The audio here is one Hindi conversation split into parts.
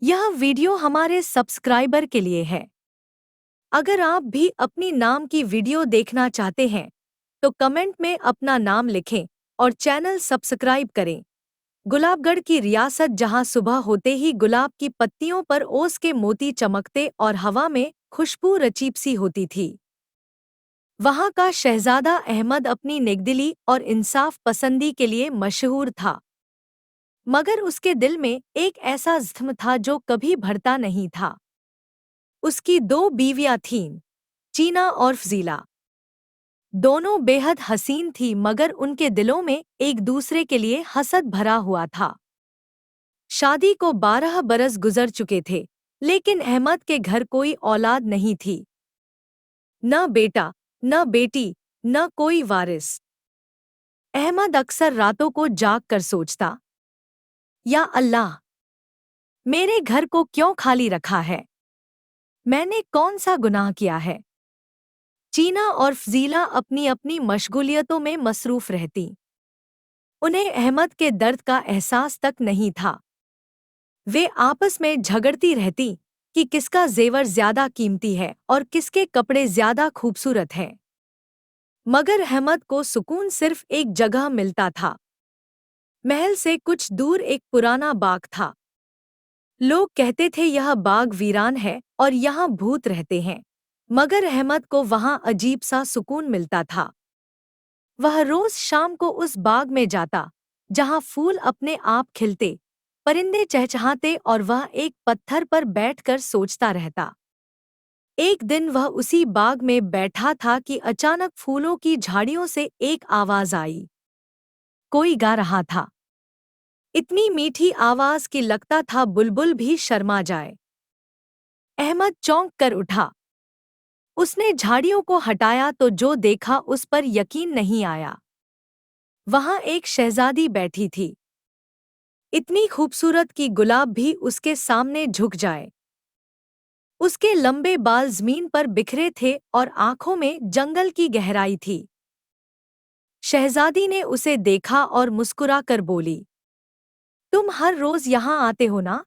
यह वीडियो हमारे सब्सक्राइबर के लिए है। अगर आप भी अपनी नाम की वीडियो देखना चाहते हैं तो कमेंट में अपना नाम लिखें और चैनल सब्सक्राइब करें। गुलाबगढ़ की रियासत जहां सुबह होते ही गुलाब की पत्तियों पर ओस के मोती चमकते और हवा में खुशबू रचीप सी होती थी, वहां का शहजादा अहमद अपनी नेकदिली और इंसाफ पसंदी के लिए मशहूर था। मगर उसके दिल में एक ऐसा ज़ख्म था जो कभी भरता नहीं था। उसकी दो बीवियां थीं, चीना और फजीला। दोनों बेहद हसीन थी मगर उनके दिलों में एक दूसरे के लिए हसद भरा हुआ था। शादी को 12 बरस गुजर चुके थे, लेकिन अहमद के घर कोई औलाद नहीं थी। न बेटा, न बेटी, न कोई वारिस। अहमद अक्सर रातों को जाग कर सोचता, या अल्लाह, मेरे घर को क्यों खाली रखा है? मैंने कौन सा गुनाह किया है? चीना और फजीला अपनी अपनी मशगूलियतों में मसरूफ रहती। उन्हें अहमद के दर्द का एहसास तक नहीं था। वे आपस में झगड़ती रहती कि किसका जेवर ज्यादा कीमती है और किसके कपड़े ज्यादा खूबसूरत हैं। मगर अहमद को सुकून सिर्फ एक जगह मिलता था। महल से कुछ दूर एक पुराना बाग था। लोग कहते थे यह बाग वीरान है और यहाँ भूत रहते हैं, मगर अहमद को वहाँ अजीब सा सुकून मिलता था। वह रोज शाम को उस बाग में जाता जहाँ फूल अपने आप खिलते, परिंदे चहचहाते और वह एक पत्थर पर बैठकर सोचता रहता। एक दिन वह उसी बाग में बैठा था कि अचानक फूलों की झाड़ियों से एक आवाज आई। कोई गा रहा था, इतनी मीठी आवाज कि लगता था बुलबुल भी शर्मा जाए। अहमद चौंक कर उठा। उसने झाड़ियों को हटाया तो जो देखा उस पर यकीन नहीं आया। वहां एक शहजादी बैठी थी, इतनी खूबसूरत कि गुलाब भी उसके सामने झुक जाए। उसके लंबे बाल जमीन पर बिखरे थे और आंखों में जंगल की गहराई थी। शहजादी ने उसे देखा और मुस्कुरा कर बोली, तुम हर रोज यहाँ आते हो ना?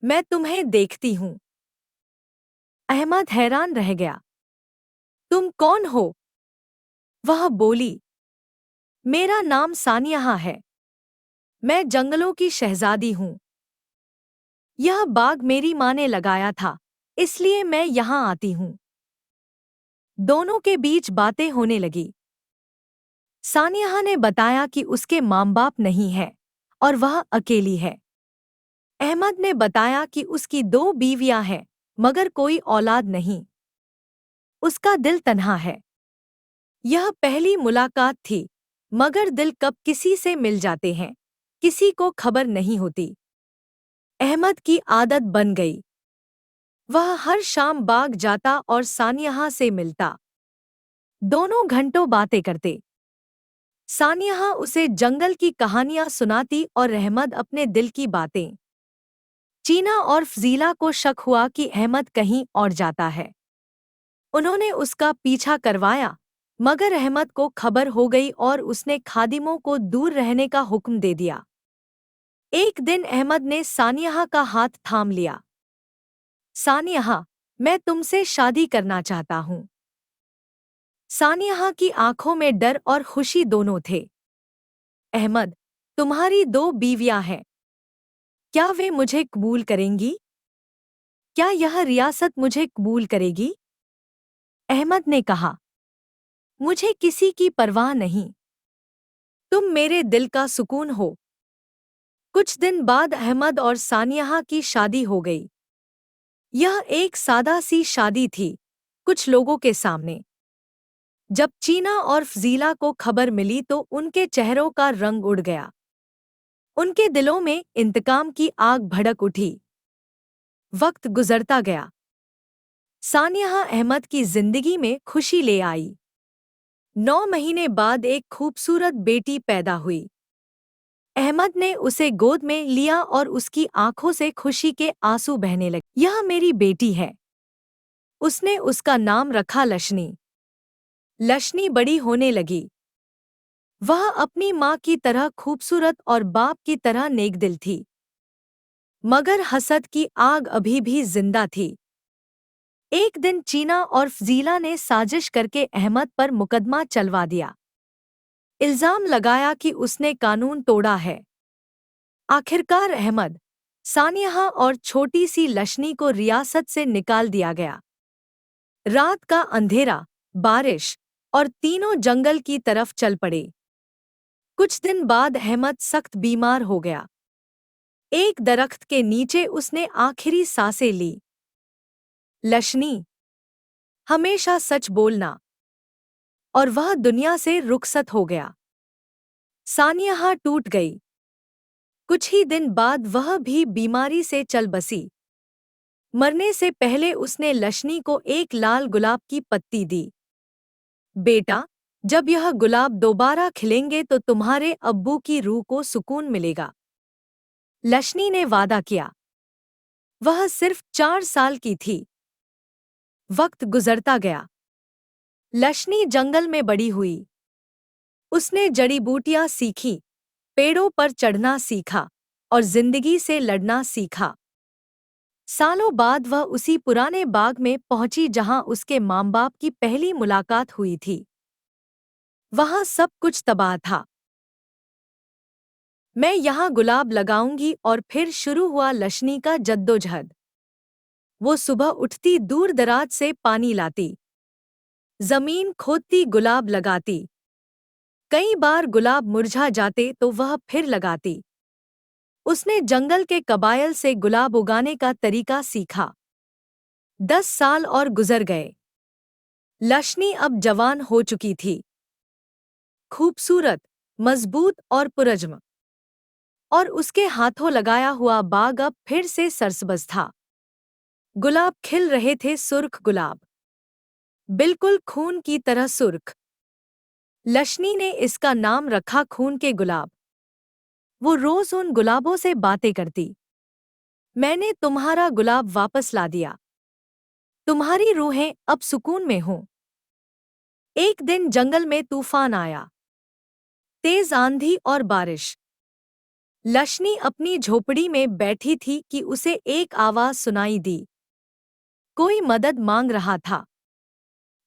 मैं तुम्हें देखती हूँ। अहमद हैरान रह गया। तुम कौन हो? वह बोली, मेरा नाम सानिया है। मैं जंगलों की शहजादी हूँ। यह बाग मेरी माँ ने लगाया था, इसलिए मैं यहाँ आती हूँ। दोनों के बीच बातें होने लगी। सानिया ने बताया कि उसके माँ बाप नहीं है और वह अकेली है। अहमद ने बताया कि उसकी दो बीवियां हैं मगर कोई औलाद नहीं। उसका दिल तन्हा है। यह पहली मुलाकात थी, मगर दिल कब किसी से मिल जाते हैं, किसी को खबर नहीं होती। अहमद की आदत बन गई। वह हर शाम बाग जाता और सानिया से मिलता। दोनों घंटों बातें करते। सानिया उसे जंगल की कहानियां सुनाती और अहमद अपने दिल की बातें। चीना और फजीला को शक हुआ कि अहमद कहीं और जाता है। उन्होंने उसका पीछा करवाया, मगर अहमद को खबर हो गई और उसने खादिमों को दूर रहने का हुक्म दे दिया। एक दिन अहमद ने सानिया का हाथ थाम लिया। सानिया, मैं तुमसे शादी करना चाहता हूँ। सानिया की आंखों में डर और खुशी दोनों थे। अहमद, तुम्हारी दो बीवियां हैं, क्या वे मुझे कबूल करेंगी? क्या यह रियासत मुझे कबूल करेगी? अहमद ने कहा, मुझे किसी की परवाह नहीं। तुम मेरे दिल का सुकून हो। कुछ दिन बाद अहमद और सानिया की शादी हो गई। यह एक सादा सी शादी थी, कुछ लोगों के सामने। जब चीना और फजीला को खबर मिली तो उनके चेहरों का रंग उड़ गया। उनके दिलों में इंतकाम की आग भड़क उठी। वक्त गुजरता गया। सानिया अहमद की जिंदगी में खुशी ले आई। 9 महीने बाद एक खूबसूरत बेटी पैदा हुई। अहमद ने उसे गोद में लिया और उसकी आंखों से खुशी के आंसू बहने लगे। यह मेरी बेटी है। उसने उसका नाम रखा लशनी। लशनी बड़ी होने लगी। वह अपनी माँ की तरह खूबसूरत और बाप की तरह नेकदिल थी। मगर हसद की आग अभी भी जिंदा थी। एक दिन चीना और फजीला ने साजिश करके अहमद पर मुकदमा चलवा दिया। इल्जाम लगाया कि उसने कानून तोड़ा है। आखिरकार अहमद, सानिया और छोटी सी लशनी को रियासत से निकाल दिया गया। रात का अंधेरा, बारिश और तीनों जंगल की तरफ चल पड़े। कुछ दिन बाद अहमद सख्त बीमार हो गया। एक दरख्त के नीचे उसने आखिरी सांसें ली। लशनी, हमेशा सच बोलना। और वह दुनिया से रुखसत हो गया। सानिया टूट गई। कुछ ही दिन बाद वह भी बीमारी से चल बसी। मरने से पहले उसने लशनी को एक लाल गुलाब की पत्ती दी। बेटा, जब यह गुलाब दोबारा खिलेंगे तो तुम्हारे अब्बू की रूह को सुकून मिलेगा। लशनी ने वादा किया। वह सिर्फ 4 साल की थी। वक्त गुजरता गया। लशनी जंगल में बड़ी हुई। उसने जड़ी बूटियां सीखी, पेड़ों पर चढ़ना सीखा और जिंदगी से लड़ना सीखा। सालों बाद वह उसी पुराने बाग में पहुंची जहां उसके माँ बाप की पहली मुलाकात हुई थी। वहां सब कुछ तबाह था। मैं यहाँ गुलाब लगाऊंगी और फिर शुरू हुआ लशनी का जद्दोजहद। वो सुबह उठती, दूर दराज से पानी लाती, जमीन खोदती, गुलाब लगाती। कई बार गुलाब मुरझा जाते तो वह फिर लगाती। उसने जंगल के कबायल से गुलाब उगाने का तरीका सीखा। 10 साल और गुजर गए। लशनी अब जवान हो चुकी थी। खूबसूरत, मजबूत और पुरज्म। और उसके हाथों लगाया हुआ बाग अब फिर से सरसब्ज था। गुलाब खिल रहे थे, सुर्ख गुलाब, बिल्कुल खून की तरह सुर्ख। लशनी ने इसका नाम रखा खून के गुलाब। वो रोज उन गुलाबों से बातें करती। मैंने तुम्हारा गुलाब वापस ला दिया। तुम्हारी रूहें अब सुकून में हों। एक दिन जंगल में तूफान आया। तेज आंधी और बारिश। लशनी अपनी झोपड़ी में बैठी थी कि उसे एक आवाज सुनाई दी। कोई मदद मांग रहा था।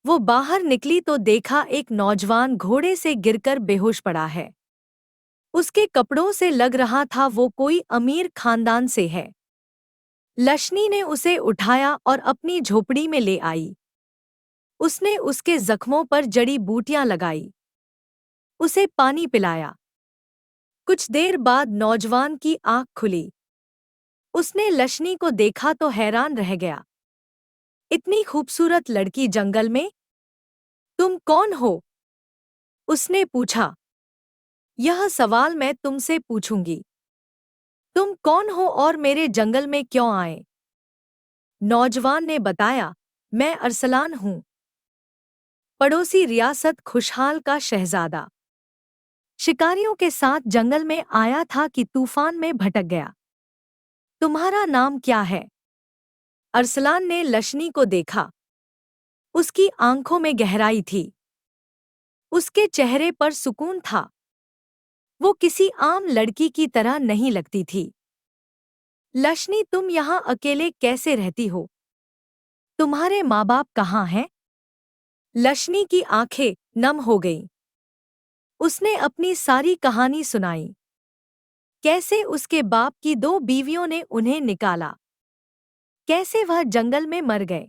वो बाहर निकली तो देखा एक नौजवान घोड़े से गिरकर बेहोश पड़ा है। उसके कपड़ों से लग रहा था वो कोई अमीर खानदान से है। लशनी ने उसे उठाया और अपनी झोपड़ी में ले आई। उसने उसके जख्मों पर जड़ी बूटियां लगाई। उसे पानी पिलाया। कुछ देर बाद नौजवान की आंख खुली। उसने लशनी को देखा तो हैरान रह गया। इतनी खूबसूरत लड़की जंगल में? तुम कौन हो? उसने पूछा। यह सवाल मैं तुमसे पूछूंगी। तुम कौन हो और मेरे जंगल में क्यों आए? नौजवान ने बताया, मैं अरसलान हूं, पड़ोसी रियासत खुशहाल का शहजादा। शिकारियों के साथ जंगल में आया था कि तूफान में भटक गया। तुम्हारा नाम क्या है? अरसलान ने लशनी को देखा। उसकी आंखों में गहराई थी। उसके चेहरे पर सुकून था। वो किसी आम लड़की की तरह नहीं लगती थी। लशनी, तुम यहाँ अकेले कैसे रहती हो? तुम्हारे माँ बाप कहाँ हैं? लशनी की आंखें नम हो गईं। उसने अपनी सारी कहानी सुनाई। कैसे उसके बाप की 2 बीवियों ने उन्हें निकाला, कैसे वह जंगल में मर गए,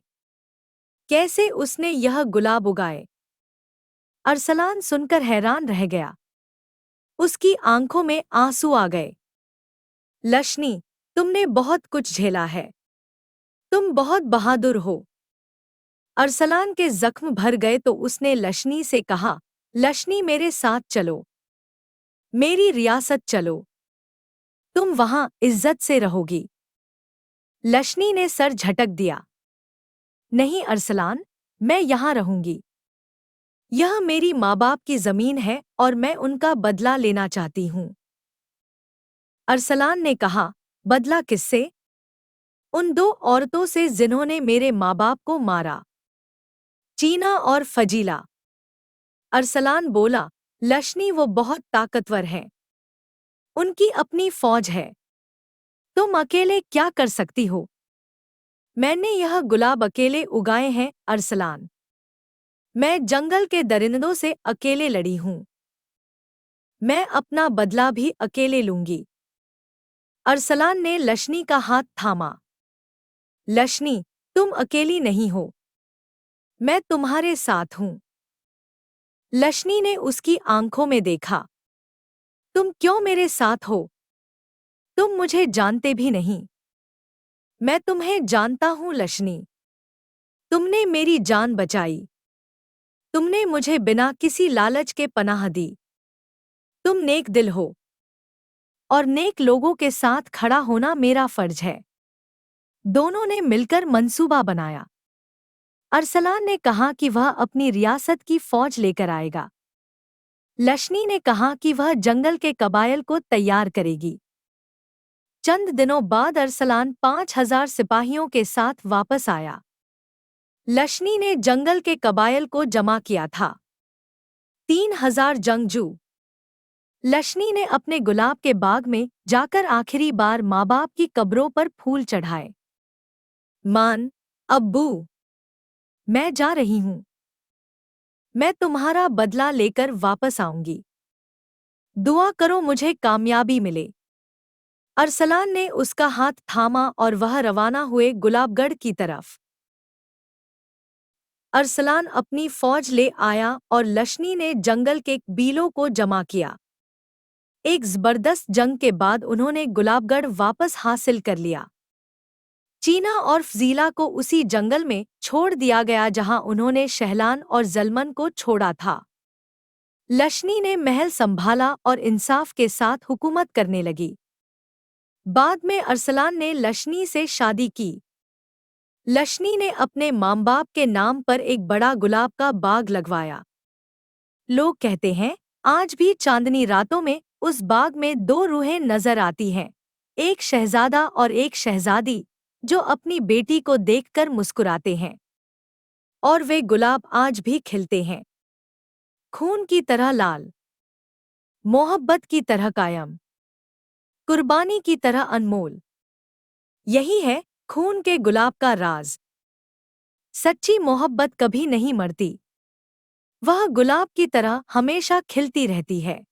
कैसे उसने यह गुलाब उगाए। अरसलान सुनकर हैरान रह गया। उसकी आंखों में आंसू आ गए। लशनी, तुमने बहुत कुछ झेला है। तुम बहुत बहादुर हो। अरसलान के जख्म भर गए तो उसने लशनी से कहा, लशनी, मेरे साथ चलो। मेरी रियासत चलो। तुम वहां इज्जत से रहोगी। लशनी ने सर झटक दिया। नहीं अरसलान, मैं यहाँ रहूंगी। यह मेरी माँ बाप की जमीन है और मैं उनका बदला लेना चाहती हूँ। अरसलान ने कहा, बदला किससे? उन 2 औरतों से जिन्होंने मेरे माँ बाप को मारा, चीना और फजीला। अरसलान बोला, लशनी, वो बहुत ताकतवर हैं। उनकी अपनी फौज है। तुम अकेले क्या कर सकती हो? मैंने यह गुलाब अकेले उगाए हैं, अरसलान। मैं जंगल के दरिंदों से अकेले लड़ी हूँ। मैं अपना बदला भी अकेले लूंगी। अरसलान ने लशनी का हाथ थामा। लशनी, तुम अकेली नहीं हो। मैं तुम्हारे साथ हूँ। लशनी ने उसकी आंखों में देखा। तुम क्यों मेरे साथ हो? तुम मुझे जानते भी नहीं। मैं तुम्हें जानता हूँ लशनी। तुमने मेरी जान बचाई। तुमने मुझे बिना किसी लालच के पनाह दी। तुम नेक दिल हो और नेक लोगों के साथ खड़ा होना मेरा फर्ज है। दोनों ने मिलकर मंसूबा बनाया। अरसलान ने कहा कि वह अपनी रियासत की फौज लेकर आएगा। लशनी ने कहा कि वह जंगल के कबाइल को तैयार करेगी। चंद दिनों बाद अरसलान 5,000 सिपाहियों के साथ वापस आया। लशनी ने जंगल के कबाइल को जमा किया था। 3,000 जंगजू। लशनी ने अपने गुलाब के बाग में जाकर आखिरी बार माँ बाप की कब्रों पर फूल चढ़ाए। मान, अब्बू, मैं जा रही हूँ। मैं तुम्हारा बदला लेकर वापस आऊंगी। दुआ करो मुझे कामयाबी मिले। अरसलान ने उसका हाथ थामा और वह रवाना हुए गुलाबगढ़ की तरफ। अरसलान अपनी फौज ले आया और लशनी ने जंगल के बीलों को जमा किया। एक जबरदस्त जंग के बाद उन्होंने गुलाबगढ़ वापस हासिल कर लिया। चीना और फजीला को उसी जंगल में छोड़ दिया गया जहां उन्होंने शहलान और जलमन को छोड़ा था। लशनी ने महल संभाला और इंसाफ के साथ हुकूमत करने लगी। बाद में अरसलान ने लशनी से शादी की। लशनी ने अपने माँ बाप के नाम पर एक बड़ा गुलाब का बाग लगवाया। लोग कहते हैं आज भी चांदनी रातों में उस बाग में दो रूहें नजर आती हैं, एक शहजादा और एक शहजादी, जो अपनी बेटी को देखकर मुस्कुराते हैं। और वे गुलाब आज भी खिलते हैं, खून की तरह लाल, मोहब्बत की तरह कायम, कुर्बानी की तरह अनमोल। यही है खून के गुलाब का राज। सच्ची मोहब्बत कभी नहीं मरती। वह गुलाब की तरह हमेशा खिलती रहती है।